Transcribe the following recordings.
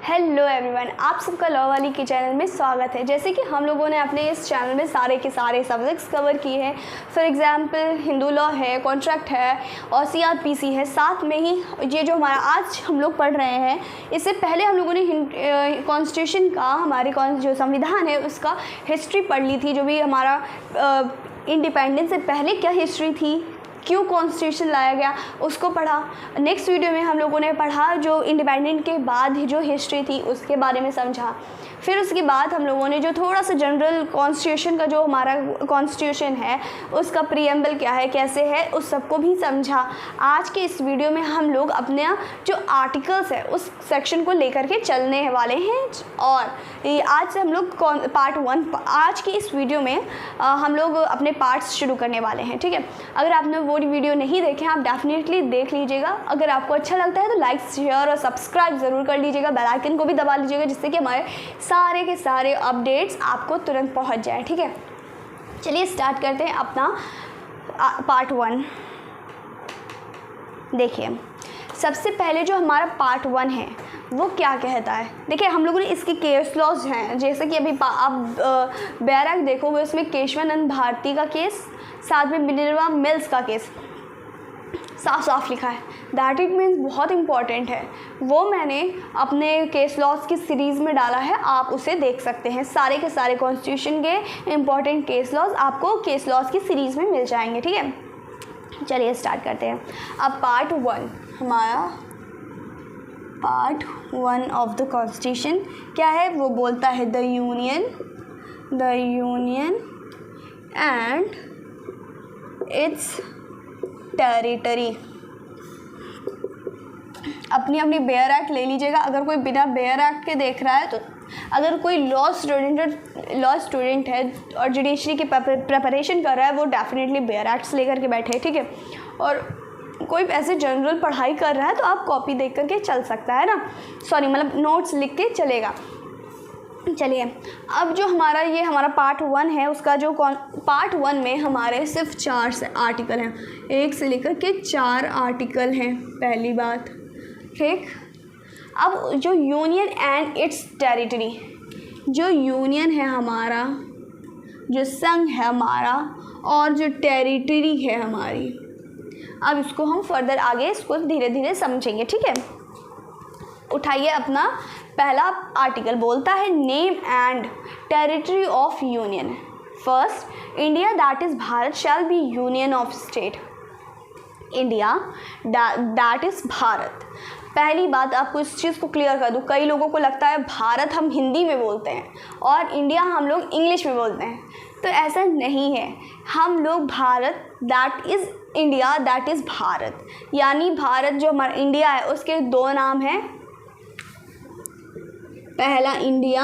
Hello everyone, आप सबका law वाली के चैनल में स्वागत है। जैसे कि हम लोगों ने अपने इस चैनल में सारे के सारे सब्जेक्ट्स कवर किए हैं। फॉर एग्जांपल हिंदू लॉ है, कॉन्ट्रैक्ट है और सीआरपीसी है। साथ में ही ये जो हमारा आज हम लोग पढ़ रहे हैं, इससे पहले हम लोगों ने कॉन्स्टिट्यूशन का, हमारे जो संविधान है उसका हिस्ट्री पढ़ ली थी। जो भी हमारा इंडिपेंडेंस से पहले क्या हिस्ट्री थी, क्यों कॉन्स्टिट्यूशन लाया गया, उसको पढ़ा। नेक्स्ट वीडियो में हम लोगों ने पढ़ा जो इंडिपेंडेंट के बाद जो हिस्ट्री थी उसके बारे में समझा। फिर उसके बाद हम लोगों ने जो थोड़ा सा जनरल कॉन्स्टिट्यूशन का, जो हमारा कॉन्स्टिट्यूशन है उसका प्रीएम्बल क्या है, कैसे है, उस सबको भी समझा। आज के इस वीडियो में हम लोग अपने जो आर्टिकल्स है उस सेक्शन को लेकर के चलने वाले हैं। और आज से हम लोग पार्ट 1, आज की इस वीडियो में हम लोग अपने पार्ट्स शुरू करने वाले हैं। ठीक है, अगर आपने वो वीडियो नहीं देखे आप डेफिनेटली देख लीजिएगा। अगर आपको अच्छा लगता है तो लाइक, शेयर और सब्सक्राइब ज़रूर कर लीजिएगा। बेल आइकन को भी दबा लीजिएगा जिससे कि हमारे सारे के सारे अपडेट्स आपको तुरंत पहुंच जाए। ठीक है, चलिए स्टार्ट करते हैं अपना पार्ट 1। देखिए, सबसे पहले जो हमारा पार्ट 1 है वो क्या कहता है। देखिए, हम लोगों ने इसके केस लॉज हैं, जैसे कि अभी आप बैरक देखोगे उसमें केशवानंद भारती का केस, साथ में मिनर्वा मिल्स का केस साफ साफ लिखा है। दैट इट मीन्स बहुत इंपॉर्टेंट है। वो मैंने अपने केस लॉज की सीरीज़ में डाला है, आप उसे देख सकते हैं। सारे के सारे कॉन्स्टिट्यूशन के इम्पॉर्टेंट केस लॉज आपको केस लॉज की सीरीज़ में मिल जाएंगे। ठीक है, चलिए स्टार्ट करते हैं। अब पार्ट 1, हमारा पार्ट 1 ऑफ द कॉन्स्टिट्यूशन क्या है, वो बोलता है the union and it's territory. अपनी बेयर एक्ट ले लीजिएगा। अगर कोई बिना बेयर एक्ट के देख रहा है तो, अगर कोई लॉ स्टूडेंट है और जुडिशरी की प्रिपरेशन कर रहा है, वो डेफिनेटली बेयर एक्ट्स लेकर के बैठे। ठीक है, और कोई ऐसे जनरल पढ़ाई कर रहा है तो आप कॉपी देख करके चल सकता है ना, सॉरी मतलब नोट्स लिख के चलेगा। चलिए, अब जो हमारा पार्ट 1 है, उसका जो पार्ट 1 में हमारे सिर्फ 4 आर्टिकल हैं, 1 से लेकर के 4 आर्टिकल हैं। पहली बात, ठीक। अब जो यूनियन एंड इट्स टेरिटरी, जो यूनियन है हमारा, जो संघ है हमारा, और जो टेरिटरी है हमारी, अब इसको हम फर्दर आगे इसको धीरे धीरे समझेंगे। ठीक है, उठाइए अपना पहला आर्टिकल। बोलता है name and territory of union. First, India that is Bharat shall be union of state. India that is Bharat. पहली बात आपको इस चीज़ को क्लियर कर दूँ, कई लोगों को लगता है भारत हम हिंदी में बोलते हैं और इंडिया हम लोग इंग्लिश में बोलते हैं, तो ऐसा नहीं है। हम लोग Bharat that is India that is Bharat, यानी भारत जो हमारा इंडिया है उसके 2 नाम हैं, पहला इंडिया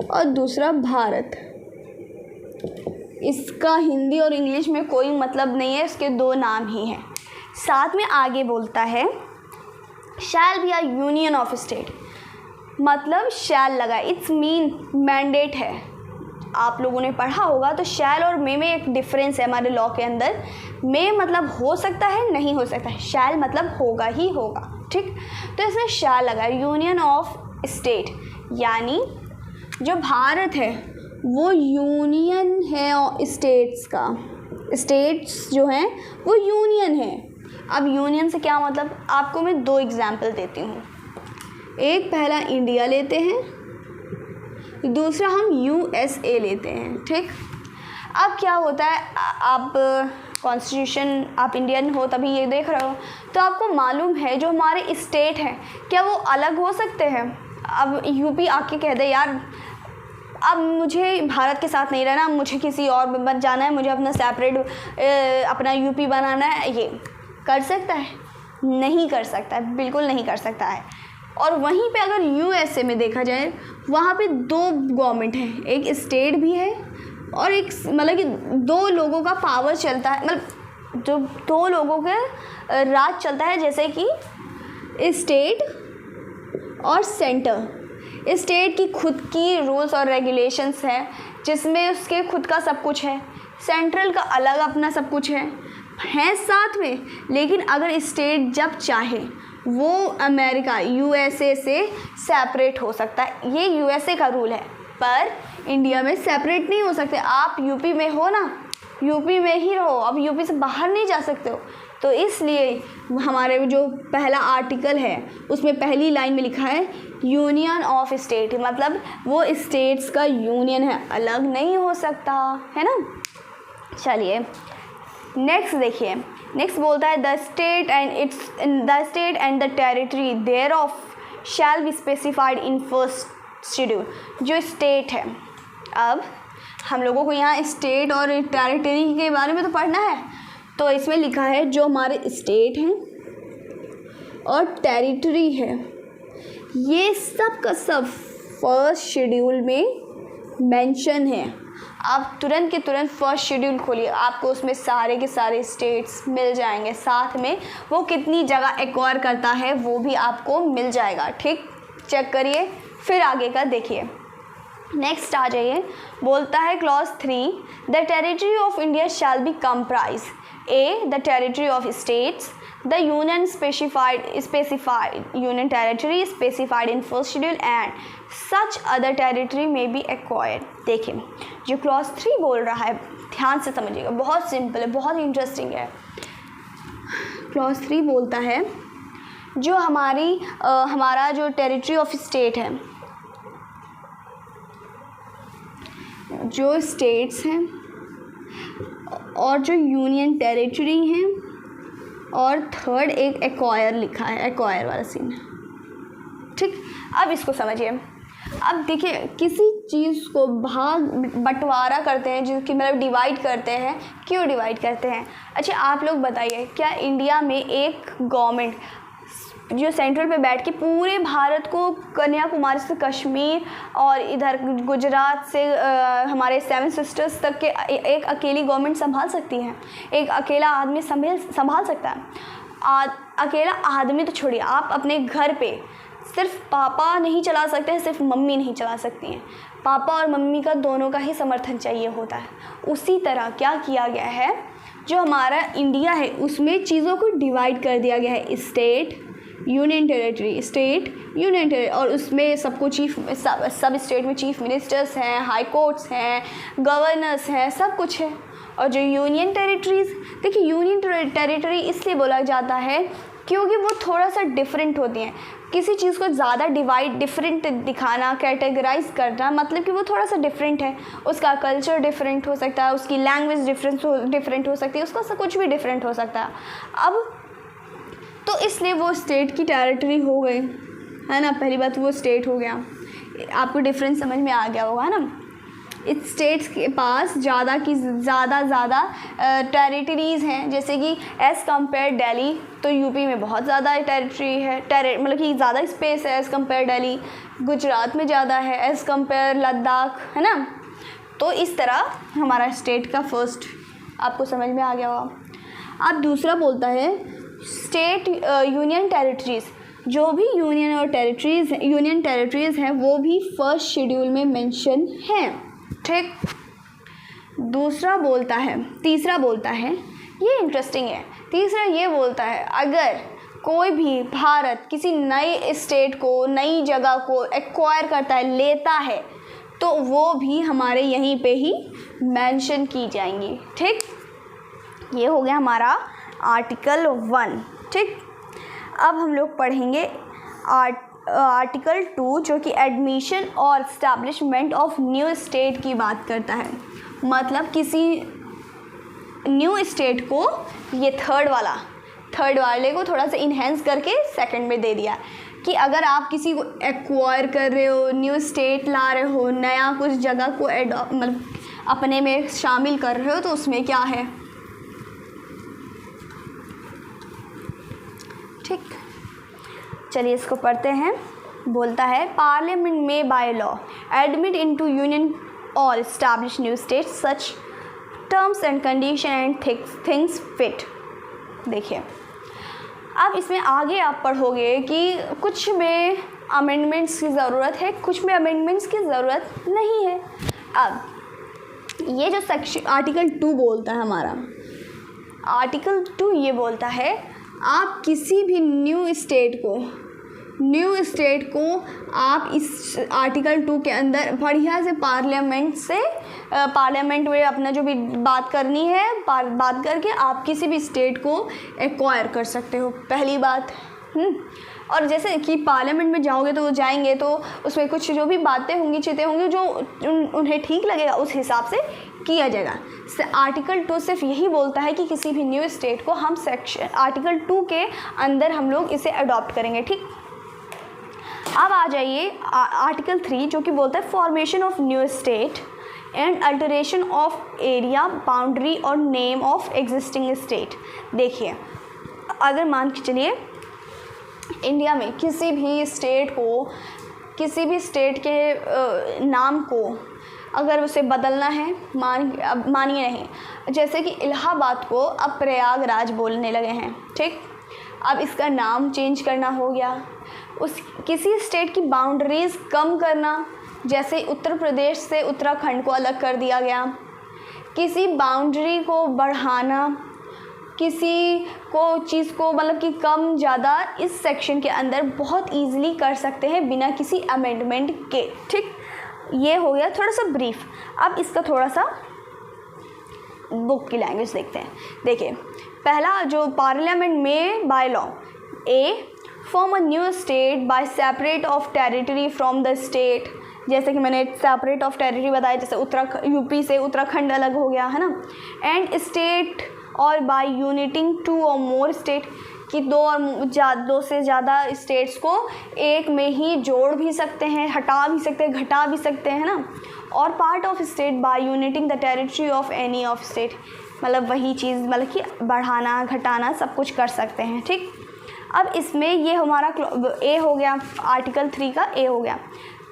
और दूसरा भारत। इसका हिंदी और इंग्लिश में कोई मतलब नहीं है, इसके 2 नाम ही हैं। साथ में आगे बोलता है shall be a union of state, मतलब शैल लगा, इट्स मीन मैंडेट है। आप लोगों ने पढ़ा होगा तो शैल और मे में एक डिफरेंस है हमारे लॉ के अंदर। मे मतलब हो सकता है, नहीं हो सकता है, शैल मतलब होगा ही होगा। ठीक, तो इसमें शैल लगा, यूनियन ऑफ स्टेट, यानी जो भारत है वो यूनियन है स्टेट्स का, स्टेट्स जो हैं वो यूनियन है। अब यूनियन से क्या मतलब, आपको मैं 2 एग्जाम्पल देती हूँ। एक पहला इंडिया लेते हैं, दूसरा हम USA लेते हैं। ठीक, अब क्या होता है, आप कॉन्स्टिट्यूशन, आप इंडियन हो तभी ये देख रहे हो, तो आपको मालूम है जो हमारे स्टेट हैं क्या वो अलग हो सकते हैं। अब यूपी आके कह दे यार अब मुझे भारत के साथ नहीं रहना, मुझे किसी और में जाना है, मुझे अपना सेपरेट अपना यूपी बनाना है, ये कर सकता है? नहीं कर सकता है, बिल्कुल नहीं कर सकता है। और वहीं पे अगर USA में देखा जाए, वहाँ पे 2 गवर्नमेंट हैं, एक स्टेट भी है और एक मतलब कि 2 लोगों का पावर चलता है, मतलब जो 2 लोगों के राज चलता है, जैसे कि स्टेट और सेंटर। स्टेट की खुद की रूल्स और रेगुलेशंस है जिसमें उसके खुद का सब कुछ है, सेंट्रल का अलग अपना सब कुछ है साथ में। लेकिन अगर स्टेट जब चाहे वो अमेरिका यूएसए से सेपरेट हो सकता है। ये यूएसए का रूल है, पर इंडिया में सेपरेट नहीं हो सकते। आप यूपी में हो ना, यूपी में ही रहो, अब यूपी से बाहर नहीं जा सकते हो। तो इसलिए हमारे जो पहला आर्टिकल है उसमें पहली लाइन में लिखा है यूनियन ऑफ स्टेट, मतलब वो स्टेट्स का यूनियन है, अलग नहीं हो सकता, है ना। चलिए नेक्स्ट देखिए, नेक्स्ट बोलता है the state and the territory thereof shall be specified in first schedule. जो स्टेट है, अब हम लोगों को यहाँ स्टेट और टेरिटरी के बारे में तो पढ़ना है, तो इसमें लिखा है जो हमारे स्टेट हैं और टेरिटरी है ये सब का सब फर्स्ट शेड्यूल में मेंशन है। आप तुरंत के तुरंत फर्स्ट शेड्यूल खोलिए, आपको उसमें सारे के सारे स्टेट्स मिल जाएंगे, साथ में वो कितनी जगह एक्वायर करता है वो भी आपको मिल जाएगा। ठीक, चेक करिए, फिर आगे का देखिए। नेक्स्ट आ जाइए, बोलता है clause 3 the territory of India shall be comprise A the territory of states the union specified union territory specified in first schedule and such other territory में बी एक्वायर्ड। देखिए जो क्लॉज 3 बोल रहा है ध्यान से समझिएगा, बहुत सिंपल है, बहुत इंटरेस्टिंग है। क्लॉज 3 बोलता है जो हमारा जो टेरिटरी ऑफ स्टेट है, जो स्टेट्स हैं और जो यूनियन टेरिटरी हैं, और थर्ड एक एक्वायर लिखा है, एक्वायर वाला सीन है। ठीक, अब इसको समझिए। अब देखिए किसी चीज़ को भाग बंटवारा करते हैं, जिसकी मतलब डिवाइड करते हैं, क्यों डिवाइड करते हैं? अच्छा आप लोग बताइए, क्या इंडिया में एक गवर्नमेंट जो सेंट्रल पे बैठ के पूरे भारत को कन्याकुमारी से कश्मीर और इधर गुजरात से हमारे 7 सिस्टर्स तक के एक अकेली गवर्नमेंट संभाल सकती है? एक अकेला आदमी संभाल सकता है? अकेला आदमी तो छोड़िए, आप अपने घर पे सिर्फ पापा नहीं चला सकते हैं, सिर्फ मम्मी नहीं चला सकती हैं, पापा और मम्मी का दोनों का ही समर्थन चाहिए होता है। उसी तरह क्या किया गया है, जो हमारा इंडिया है उसमें चीज़ों को डिवाइड कर दिया गया है, state union territory, state union territory, और उसमें सबको सब स्टेट में चीफ मिनिस्टर्स हैं, हाई कोर्ट्स हैं, गवर्नर्स हैं, सब कुछ है। और जो यूनियन टेरिटरीज़, देखिए यूनियन टेरिटरी इसलिए बोला जाता है क्योंकि वो थोड़ा सा डिफरेंट होती हैं। किसी चीज़ को ज़्यादा डिफरेंट दिखाना, कैटेगराइज करना, मतलब कि वो थोड़ा सा डिफरेंट है, उसका कल्चर डिफरेंट हो सकता है, उसकी लैंग्वेज डिफरेंट हो सकती है, उसका कुछ भी डिफरेंट हो सकता है। अब तो इसलिए वो स्टेट की टेरिटरी हो गई, है ना। पहली बात वो स्टेट हो गया, आपको डिफरेंस समझ में आ गया होगा ना। इस स्टेट्स के पास ज़्यादा टेरिटरीज़ हैं, जैसे कि एज़ कम्पेयर दिल्ली, तो यूपी में बहुत ज़्यादा टेरिटरी है, मतलब कि ज़्यादा स्पेस है एज़ कम्पेयर दिल्ली। गुजरात में ज़्यादा है एज़ कम्पेयर लद्दाख, है ना। तो इस तरह हमारा स्टेट का फर्स्ट आपको समझ में आ गया होगा। अब दूसरा बोलता है स्टेट यूनियन टेरिटरीज़, जो भी यूनियन टेरिटरीज़ हैं वो भी फर्स्ट शेड्यूल में मेंशन हैं। ठीक, तीसरा बोलता है, ये इंटरेस्टिंग है, तीसरा ये बोलता है अगर कोई भी भारत किसी नए स्टेट को, नई जगह को एक्वायर करता है, लेता है, तो वो भी हमारे यहीं पे ही मेंशन की जाएंगी। ठीक, ये हो गया हमारा आर्टिकल 1। ठीक, अब हम लोग पढ़ेंगे आर्टिकल 2, जो कि एडमिशन और इस्टेब्लिशमेंट ऑफ न्यू स्टेट की बात करता है। मतलब किसी न्यू स्टेट को, ये थर्ड वाले को थोड़ा सा इन्हेंस करके सेकंड में दे दिया कि अगर आप किसी को एक्वायर कर रहे हो, न्यू स्टेट ला रहे हो, नया कुछ जगह को मतलब अपने में शामिल कर रहे हो, तो उसमें क्या है। ठीक, चलिए इसको पढ़ते हैं। बोलता है पार्लियामेंट में by law admit into union और establish new state such terms and condition and things fit. देखिए अब इसमें आगे आप पढ़ोगे कि कुछ में अमेंडमेंट्स की ज़रूरत है, कुछ में अमेंडमेंट्स की ज़रूरत नहीं है। अब ये जो सेक्शन आर्टिकल 2 बोलता है, हमारा आर्टिकल 2 ये बोलता है आप किसी भी न्यू स्टेट को आप इस आर्टिकल 2 के अंदर बढ़िया से पार्लियामेंट में अपना जो भी बात करनी है बात करके आप किसी भी स्टेट को एक्वायर कर सकते हो, पहली बात। और जैसे कि पार्लियामेंट में जाओगे तो जाएंगे तो उसमें कुछ जो भी बातें होंगी चीज़ें होंगी जो उन्हें ठीक लगेगा उस हिसाब से किया जाएगा। आर्टिकल 2 सिर्फ यही बोलता है कि किसी भी न्यू स्टेट को हम आर्टिकल 2 के अंदर हम लोग इसे अडॉप्ट करेंगे, ठीक। अब आ जाइए आर्टिकल 3 जो कि बोलता है formation of new state and alteration of area boundary और नेम ऑफ एग्जिस्टिंग स्टेट। देखिए, अगर मान के चलिए इंडिया में किसी भी स्टेट के नाम को अगर उसे बदलना है, मानिए नहीं, जैसे कि इलाहाबाद को अब प्रयागराज बोलने लगे हैं, ठीक। अब इसका नाम चेंज करना हो गया। किसी स्टेट की बाउंड्रीज़ कम करना, जैसे उत्तर प्रदेश से उत्तराखंड को अलग कर दिया गया। किसी बाउंड्री को बढ़ाना, किसी को चीज़ को मतलब कि कम ज़्यादा इस सेक्शन के अंदर बहुत ईजिली कर सकते हैं बिना किसी अमेंडमेंट के, ठीक। ये हो गया थोड़ा सा ब्रीफ। अब इसका थोड़ा सा बुक की लैंग्वेज देखते हैं। देखिए, पहला जो पार्लियामेंट में by law form a new state by separate of territory from the state, जैसे कि मैंने सेपरेट ऑफ टेरिटरी बताया, जैसे यूपी से उत्तराखंड अलग हो गया है ना। एंड स्टेट और बाय यूनिटिंग 2 और मोर स्टेट, कि दो से ज़्यादा स्टेट्स को एक में ही जोड़ भी सकते हैं, हटा भी सकते हैं, घटा भी सकते हैं ना। और part of state by uniting the territory of any of state, मतलब वही चीज़ मतलब कि बढ़ाना घटाना सब कुछ कर सकते हैं, ठीक। अब इसमें ये हमारा ए हो गया, आर्टिकल 3 का ए हो गया।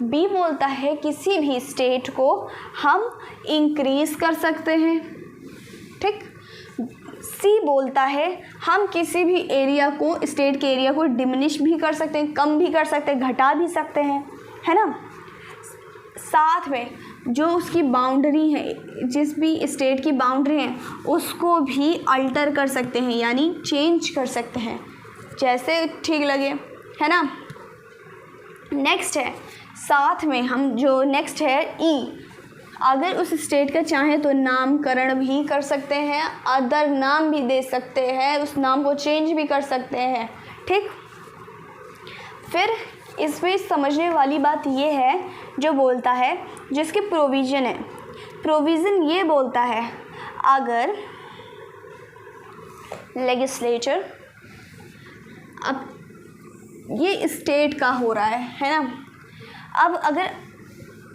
बी बोलता है किसी भी स्टेट को हम इंक्रीज़ कर सकते हैं, ठीक। सी बोलता है हम किसी भी एरिया को, स्टेट के एरिया को डिमिनिश भी कर सकते हैं, कम भी कर सकते हैं, घटा भी सकते हैं, है ना। साथ में जो उसकी बाउंड्री है, जिस भी स्टेट की बाउंड्री है उसको भी अल्टर कर सकते हैं, यानी चेंज कर सकते हैं जैसे ठीक लगे, है ना। नेक्स्ट है, साथ में हम जो नेक्स्ट है ई, अगर उस स्टेट का चाहे तो नामकरण भी कर सकते हैं, अदर नाम भी दे सकते हैं, उस नाम को चेंज भी कर सकते हैं, ठीक। फिर इसमें समझने वाली बात ये है जो बोलता है, जिसके प्रोविज़न है, प्रोविज़न ये बोलता है अगर लेजिस्लेचर, अब ये स्टेट का हो रहा है ना। अब अगर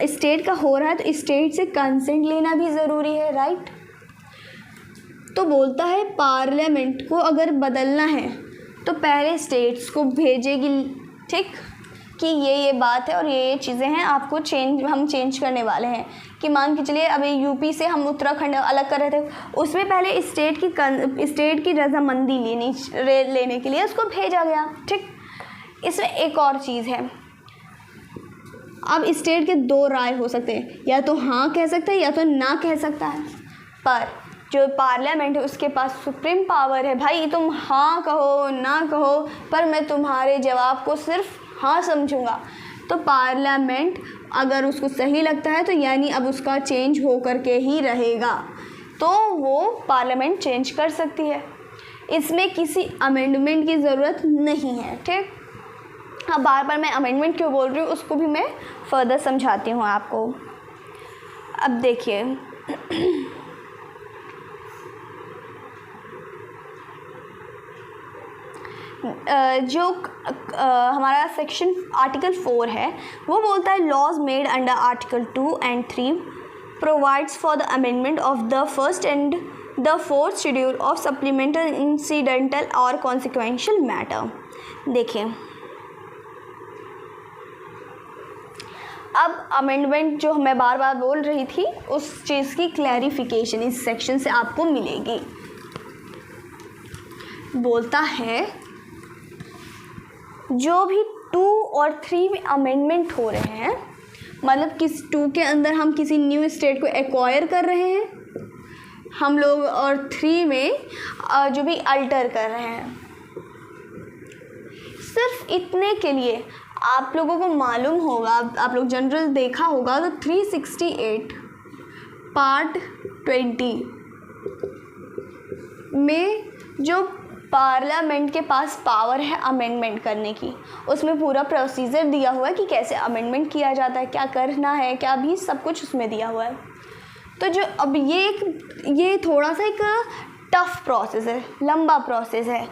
स्टेट का हो रहा है तो स्टेट से कंसेंट लेना भी ज़रूरी है, राइट। तो बोलता है पार्लियामेंट को अगर बदलना है तो पहले स्टेट्स को भेजेगी, ठीक, कि ये बात है और ये चीज़ें हैं, आपको हम चेंज करने वाले हैं। कि मान के चलिए अभी यूपी से हम उत्तराखंड अलग कर रहे थे, उसमें पहले स्टेट की रजामंदी लेने के लिए उसको भेजा गया, ठीक। इसमें एक और चीज़ है, अब स्टेट के 2 राय हो सकते हैं, या तो हाँ कह सकता है या तो ना कह सकता है। पर जो पार्लियामेंट है उसके पास सुप्रीम पावर है, भाई तुम हाँ कहो ना कहो पर मैं तुम्हारे जवाब को सिर्फ हाँ समझूंगा। तो पार्लियामेंट अगर उसको सही लगता है तो यानी अब उसका चेंज हो करके ही रहेगा, तो वो पार्लियामेंट चेंज कर सकती है। इसमें किसी अमेंडमेंट की ज़रूरत नहीं है, ठीक। हाँ, बार बार मैं अमेंडमेंट क्यों बोल रही हूँ उसको भी मैं फर्दर समझाती हूँ आपको। अब देखिए जो हमारा सेक्शन आर्टिकल 4 है वो बोलता है laws made under article 2 and 3 provides for the amendment of the first and the fourth schedule of supplemental incidental और कॉन्सिक्वेंशियल मैटर। देखिए, अब अमेंडमेंट जो मैं बार बार बोल रही थी उस चीज़ की क्लैरिफिकेशन इस सेक्शन से आपको मिलेगी। बोलता है जो भी 2 और 3 में अमेंडमेंट हो रहे हैं, मतलब किस 2 के अंदर हम किसी न्यू स्टेट को एक्वायर कर रहे हैं हम लोग, और 3 में जो भी अल्टर कर रहे हैं, सिर्फ इतने के लिए आप लोगों को मालूम होगा, आप लोग जनरल देखा होगा तो 368 पार्ट 20 में जो पार्लियामेंट के पास पावर है अमेंडमेंट करने की, उसमें पूरा प्रोसीजर दिया हुआ है कि कैसे अमेंडमेंट किया जाता है, क्या करना है, क्या भी सब कुछ उसमें दिया हुआ है। तो जो अब ये थोड़ा सा एक टफ प्रोसेस है, लंबा प्रोसेस है।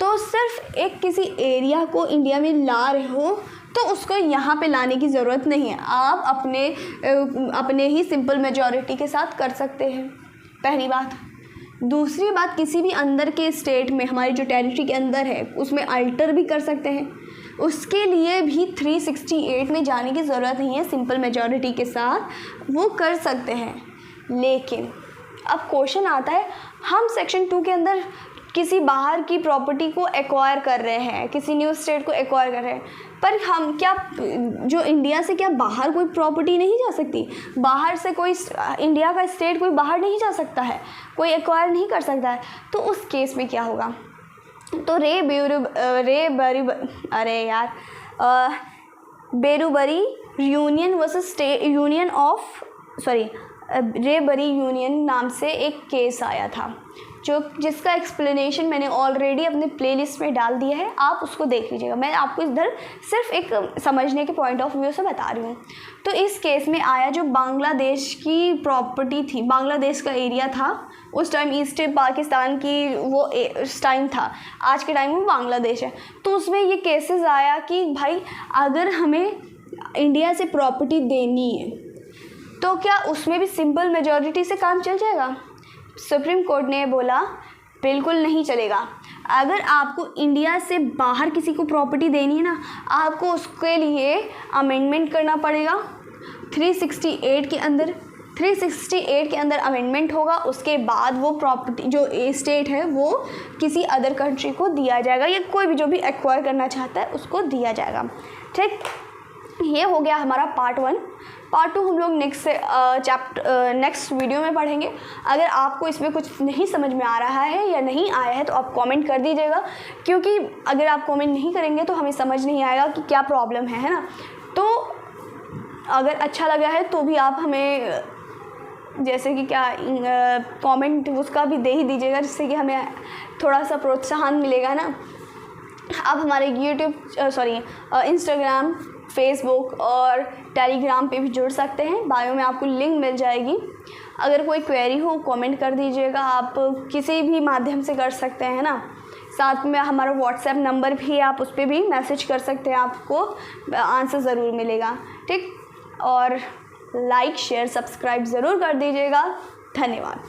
तो सिर्फ एक किसी एरिया को इंडिया में ला रहे हो तो उसको यहाँ पे लाने की ज़रूरत नहीं है, आप अपने ही सिंपल मेजॉरिटी के साथ कर सकते हैं, पहली बात। दूसरी बात, किसी भी अंदर के स्टेट में, हमारी जो टेरिटरी के अंदर है उसमें अल्टर भी कर सकते हैं, उसके लिए भी 368 में जाने की ज़रूरत नहीं है, सिंपल मेजॉरिटी के साथ वो कर सकते हैं। लेकिन अब क्वेश्चन आता है, हम सेक्शन 2 के अंदर किसी बाहर की प्रॉपर्टी को एक्वायर कर रहे हैं, किसी न्यू स्टेट को एक्वायर कर रहे हैं, पर हम क्या जो इंडिया से क्या बाहर कोई प्रॉपर्टी नहीं जा सकती? बाहर से कोई इंडिया का स्टेट कोई बाहर नहीं जा सकता है, कोई एक्वायर नहीं कर सकता है। तो उस केस में क्या होगा? तो बेरूबरी यूनियन वर्सेस रेबरी यूनियन नाम से एक केस आया था, जिसका एक्सप्लेनेशन मैंने ऑलरेडी अपने प्लेलिस्ट में डाल दिया है, आप उसको देख लीजिएगा। मैं आपको इधर सिर्फ एक समझने के पॉइंट ऑफ व्यू से बता रही हूँ। तो इस केस में आया, जो बांग्लादेश की प्रॉपर्टी थी, बांग्लादेश का एरिया था उस टाइम, ईस्ट पाकिस्तान की वो टाइम था, आज के टाइम में बांग्लादेश है। तो उसमें ये केसेस आया कि भाई अगर हमें इंडिया से प्रॉपर्टी देनी है तो क्या उसमें भी सिंपल मेजॉरिटी से काम चल जाएगा? सुप्रीम कोर्ट ने बोला बिल्कुल नहीं चलेगा। अगर आपको इंडिया से बाहर किसी को प्रॉपर्टी देनी है ना, आपको उसके लिए अमेंडमेंट करना पड़ेगा। 368 के अंदर अमेंडमेंट होगा, उसके बाद वो प्रॉपर्टी जो स्टेट है वो किसी अदर कंट्री को दिया जाएगा, या कोई भी जो भी एक्वायर करना चाहता है उसको दिया जाएगा। ठीक, ये हो गया हमारा पार्ट 1। पार्ट 2 हम लोग नेक्स्ट वीडियो में पढ़ेंगे। अगर आपको इसमें कुछ नहीं समझ में आ रहा है या नहीं आया है तो आप कमेंट कर दीजिएगा, क्योंकि अगर आप कमेंट नहीं करेंगे तो हमें समझ नहीं आएगा कि क्या प्रॉब्लम है ना। तो अगर अच्छा लगा है तो भी आप हमें जैसे कि क्या कमेंट उसका भी दे ही दीजिएगा, जिससे कि हमें थोड़ा सा प्रोत्साहन मिलेगा ना। आप हमारे इंस्टाग्राम, फेसबुक और टेलीग्राम पे भी जुड़ सकते हैं, बायो में आपको लिंक मिल जाएगी। अगर कोई क्वेरी हो कमेंट कर दीजिएगा, आप किसी भी माध्यम से कर सकते हैं ना। साथ में हमारा व्हाट्सएप नंबर भी है, आप उस पर भी मैसेज कर सकते हैं, आपको आंसर ज़रूर मिलेगा। ठीक, और लाइक शेयर सब्सक्राइब ज़रूर कर दीजिएगा। धन्यवाद।